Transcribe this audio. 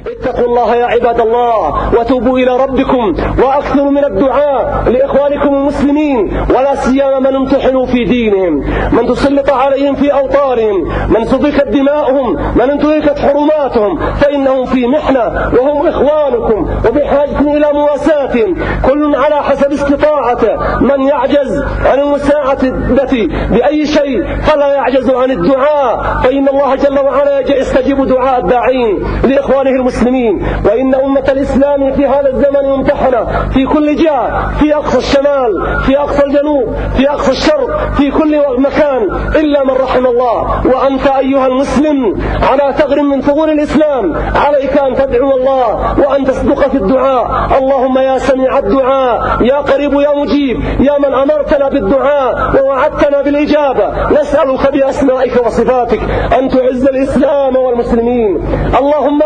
اتقوا الله يا عباد الله وتوبوا إلى ربكم وأكثروا من الدعاء لإخوانكم المسلمين، ولا سيما من امتحنوا في دينهم، من تسلط عليهم في أوطارهم، من سفكت دماؤهم، من انتهكت حرماتهم، فإنهم في محنة وهم إخوانكم وبحاجة إلى مواساتهم، كل على حسب استطاعته. من يعجز عن المساعدة بأي شيء فلا يعجز عن الدعاء، فإن الله جل وعلا يستجيب دعاء الداعين لإخوانه المسلمين. وإن أمة الإسلام في هذا الزمن ممتحنة في كل جهة، في أقصى الشمال، في أقصى الجنوب، في أقصى الشرق، في كل مكان إلا من رحم الله. وأنت أيها المسلم على ثغر من ثغور الإسلام عليك أن تدعو الله وأن تصدق في الدعاء. اللهم يا سميع الدعاء، يا قريب يا مجيب، يا من أمرتنا بالدعاء ووعدتنا بالإجابة، نسألك بأسمائك وصفاتك أن تعز الإسلام والمسلمين. اللهم